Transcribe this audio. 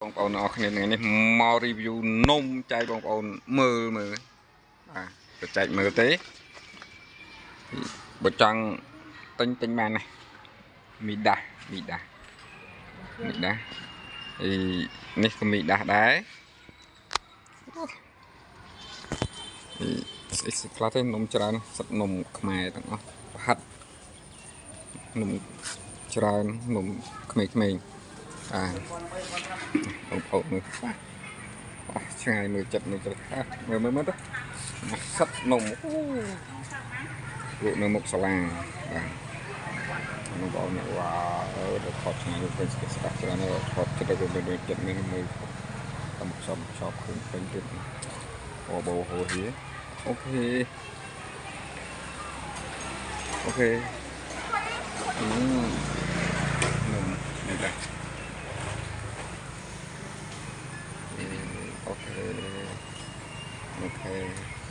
បងប្អូនអរគ្នានេះមក review នំចែកបងប្អូនមើលបាទទៅចែកមើលទេបើចង់ទិញបានណាមីដាស់អីនេះក៏មីដាស់ដែរស្អីខ្លះទេនំច្រើនសិតនំខ្មែរទាំងអស់ប្រហិតនំច្រើននំក្មេងៗបងប្អូនមើលឆ្ងាយមើលចិត្តមើលទៅទៅសិតនំលក់នៅមុខសាលាបាទបងប្អូនវ៉ាដល់ថតឆ្ងាយទៅស្គាល់ច្រើនថតចិត្តទៅមានចិត្តមានមើលតាមសំចប់ឃើញពេញទៀតអូបោហូហៀអូខេនំនេះដែរអូខេ